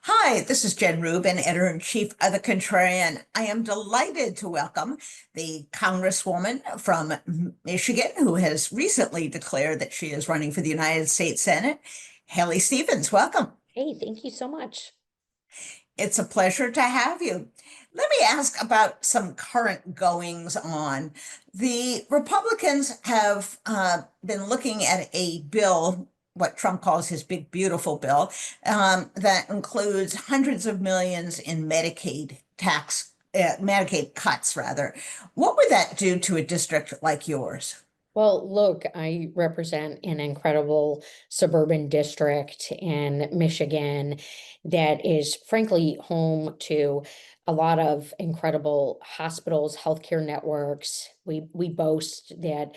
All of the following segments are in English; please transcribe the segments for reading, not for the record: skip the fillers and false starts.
Hi, this is Jen Rubin, Editor-in-Chief of The Contrarian. I am delighted to welcome the Congresswoman from Michigan, who has recently declared that she is running for the United States Senate, Haley Stevens. Welcome. Hey, thank you so much. It's a pleasure to have you. Let me ask about some current goings on. The Republicans have been looking at a bill, what Trump calls his big, beautiful bill, that includes hundreds of millions in Medicaid cuts, rather. What would that do to a district like yours? Well, look, I represent an incredible suburban district in Michigan that is frankly home to a lot of incredible hospitals, healthcare networks. We boast that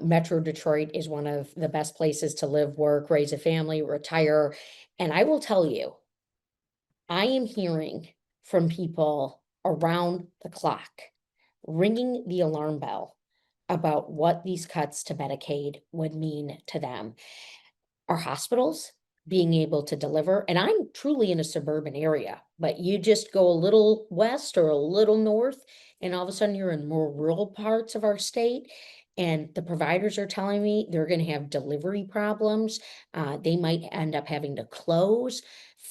Metro Detroit is one of the best places to live, work, raise a family, retire. And I will tell you, I am hearing from people around the clock, ringing the alarm bell about what these cuts to Medicaid would mean to them. Our hospitals being able to deliver, and I'm truly in a suburban area, but you just go a little west or a little north, and all of a sudden you're in more rural parts of our state. And the providers are telling me they're going to have delivery problems. They might end up having to close.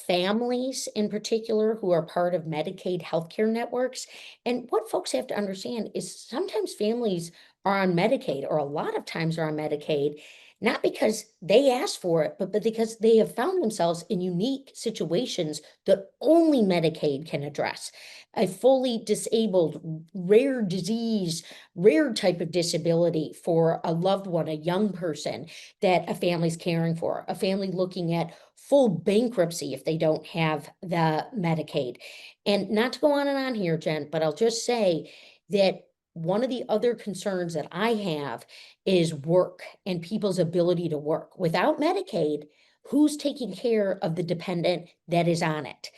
Families, in particular, who are part of Medicaid healthcare networks. And what folks have to understand is sometimes families are on Medicaid, or a lot of times are on Medicaid, not because they asked for it, but because they have found themselves in unique situations that only Medicaid can address. A fully disabled, rare disease, rare type of disability for a loved one, a young person that a family's caring for, a family looking at full bankruptcy if they don't have the Medicaid. And not to go on and on here, Jen, but I'll just say that one of the other concerns that I have is work and people's ability to work. Without Medicaid, who's taking care of the dependent that is on it?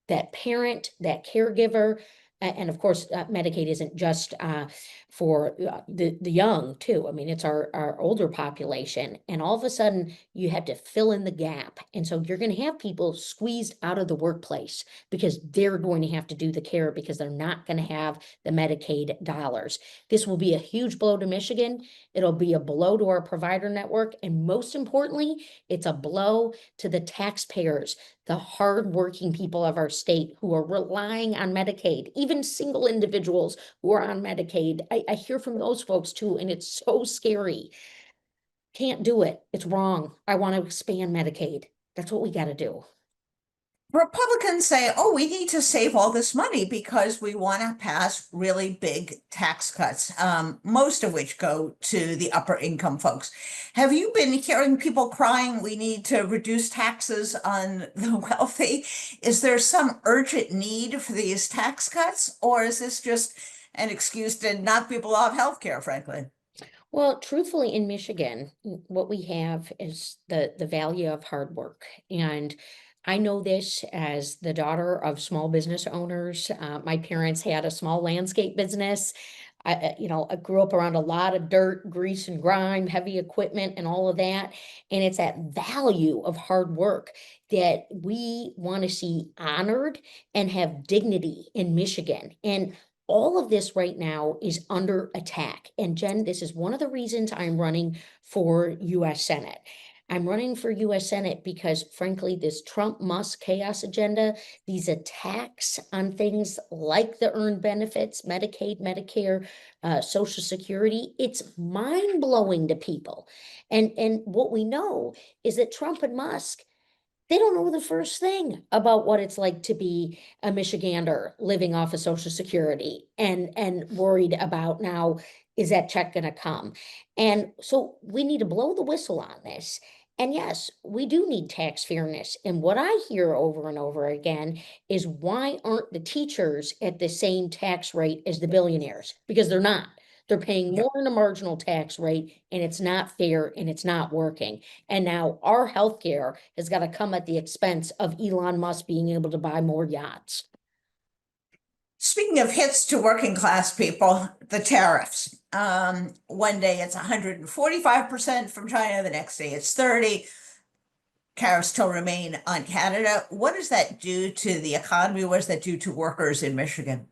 That parent, that caregiver, and of course, Medicaid isn't just for the young too. I mean, it's our older population, and all of a sudden you have to fill in the gap, and so you're going to have people squeezed out of the workplace because they're going to have to do the care because they're not going to have the Medicaid dollars. This will be a huge blow to Michigan. It'll be a blow to our provider network, and most importantly, it's a blow to the taxpayers, the hardworking people of our state who are relying on Medicaid, even single individuals who are on Medicaid. I hear from those folks too, and it's so scary. Can't do it. It's wrong. I want to expand Medicaid. That's what we got to do. Republicans say, oh, we need to save all this money because we want to pass really big tax cuts, most of which go to the upper income folks. Have you been hearing people crying, we need to reduce taxes on the wealthy? Is there some urgent need for these tax cuts, or is this just an excuse to knock people off healthcare, frankly? Well, truthfully, in Michigan, what we have is the value of hard work. And I know this as the daughter of small business owners. My parents had a small landscape business. I grew up around a lot of dirt, grease and grime, heavy equipment and all of that. And it's that value of hard work that we want to see honored and have dignity in Michigan. And all of this right now is under attack. And Jen, this is one of the reasons I'm running for US Senate. I'm running for US Senate because, frankly, this Trump-Musk chaos agenda, these attacks on things like the earned benefits, Medicaid, Medicare, Social Security, it's mind-blowing to people. And what we know is that Trump and Musk, they don't know the first thing about what it's like to be a Michigander living off of Social Security and worried about now, is that check going to come? And so we need to blow the whistle on this. And yes, we do need tax fairness. And what I hear over and over again is, why aren't the teachers at the same tax rate as the billionaires? Because they're not. They're paying more in a marginal tax rate, and it's not fair and it's not working. And now our healthcare has got to come at the expense of Elon Musk being able to buy more yachts. Speaking of hits to working class people, the tariffs. One day it's 145% from China, the next day it's 30. tariffs still remain on Canada. What does that do to the economy? What does that do to workers in Michigan?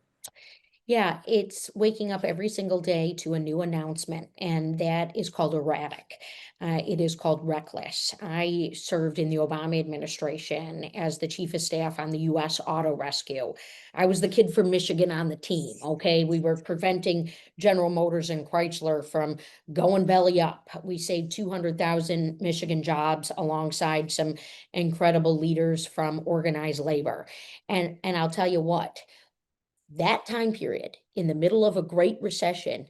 Yeah, it's waking up every single day to a new announcement, and that is called erratic. It is called reckless. I served in the Obama administration as the chief of staff on the U.S. Auto Rescue. I was the kid from Michigan on the team. Okay, we were preventing General Motors and Chrysler from going belly up. We saved 200,000 Michigan jobs alongside some incredible leaders from organized labor. And I'll tell you what, that time period in the middle of a great recession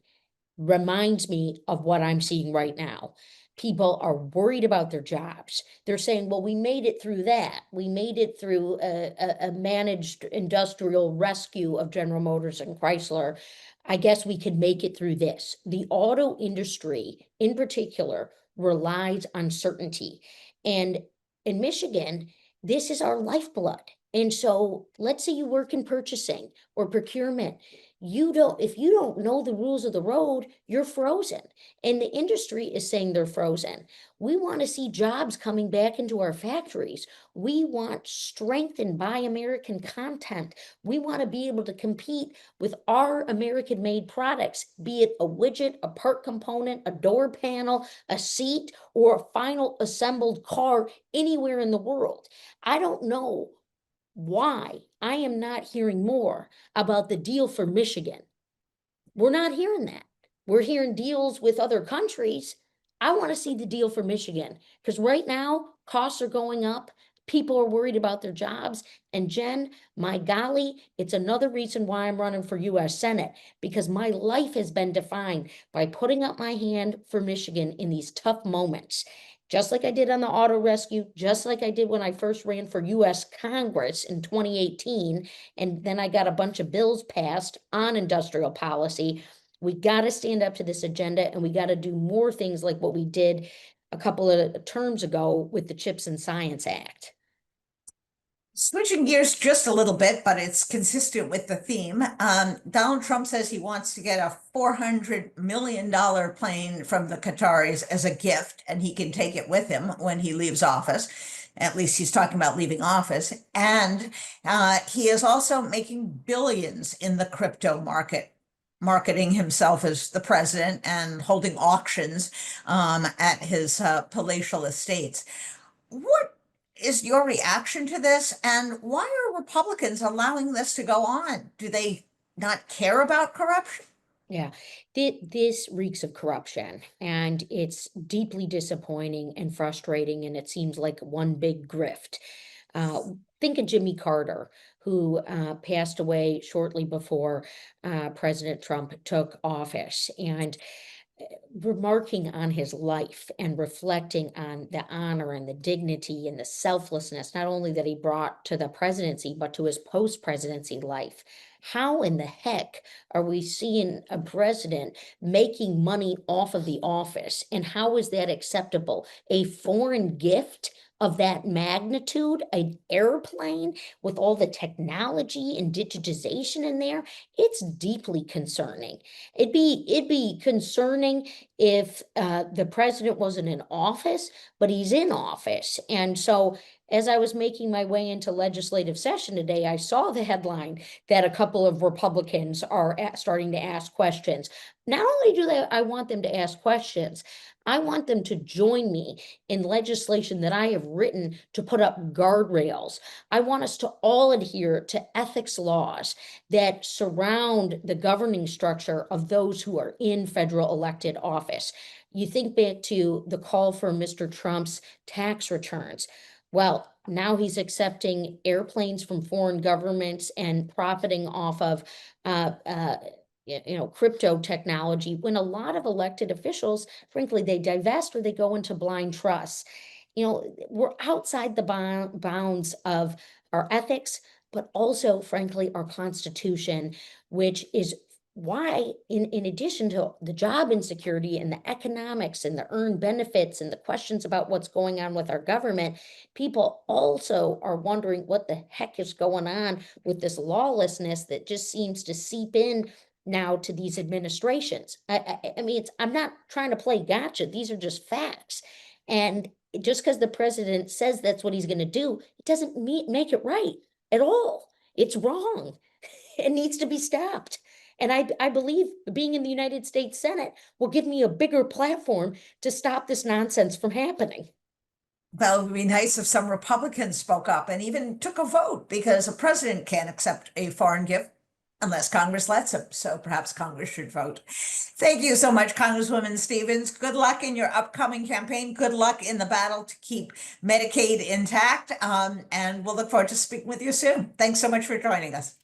reminds me of what I'm seeing right now. People are worried about their jobs. They're saying, well, we made it through that. We made it through a managed industrial rescue of General Motors and Chrysler. I guess we could make it through this. The auto industry, in particular, relies on certainty. And in Michigan, this is our lifeblood. And so let's say you work in purchasing or procurement. If you don't know the rules of the road, you're frozen. And the industry is saying they're frozen. We want to see jobs coming back into our factories. We want strengthened Buy American content. We want to be able to compete with our American made products, be it a widget, a part component, a door panel, a seat, or a final assembled car anywhere in the world. I don't know why I am not hearing more about the deal for Michigan. We're not hearing that. We're hearing deals with other countries. I want to see the deal for Michigan because right now costs are going up. People are worried about their jobs. And Jen, my golly, it's another reason why I'm running for US Senate because my life has been defined by putting up my hand for Michigan in these tough moments. Just like I did on the auto rescue, just like I did when I first ran for US Congress in 2018. And then I got a bunch of bills passed on industrial policy. We got to stand up to this agenda and we got to do more things like what we did a couple of terms ago with the CHIPS and Science Act. Switching gears just a little bit, but it's consistent with the theme. Donald Trump says he wants to get a $400 million plane from the Qataris as a gift, and he can take it with him when he leaves office. At least he's talking about leaving office. And he is also making billions in the crypto market, marketing himself as the president and holding auctions at his palatial estates. What is your reaction to this? And why are Republicans allowing this to go on? Do they not care about corruption? Yeah, this reeks of corruption, and it's deeply disappointing and frustrating, and it seems like one big grift. Uh, think of Jimmy Carter, who passed away shortly before President Trump took office, and remarking on his life and reflecting on the honor and the dignity and the selflessness, not only that he brought to the presidency, but to his post-presidency life. How in the heck are we seeing a president making money off of the office? And how is that acceptable? A foreign gift of that magnitude, an airplane with all the technology and digitization in there, it's deeply concerning. It'd be concerning if the president wasn't in office, but he's in office. And so as I was making my way into legislative session today, I saw the headline that a couple of Republicans are starting to ask questions. Not only do I want them to ask questions, I want them to join me in legislation that I have written to put up guardrails. I want us to all adhere to ethics laws that surround the governing structure of those who are in federal elected office. You think back to the call for Mr. Trump's tax returns. Well, now he's accepting airplanes from foreign governments and profiting off of crypto technology when a lot of elected officials, frankly, they divest or they go into blind trust. We're outside the bounds of our ethics, but also, frankly, our Constitution, which is why, in addition to the job insecurity and the economics and the earned benefits and the questions about what's going on with our government, people also are wondering what the heck is going on with this lawlessness that just seems to seep in now to these administrations. I mean, I'm not trying to play gotcha. These are just facts. And just because the president says that's what he's going to do, it doesn't make it right at all. It's wrong. It needs to be stopped. And I believe being in the United States Senate will give me a bigger platform to stop this nonsense from happening. Well, it would be nice if some Republicans spoke up and even took a vote, because a president can't accept a foreign gift unless Congress lets him. So perhaps Congress should vote. Thank you so much, Congresswoman Stevens. Good luck in your upcoming campaign. Good luck in the battle to keep Medicaid intact. And we'll look forward to speaking with you soon. Thanks so much for joining us.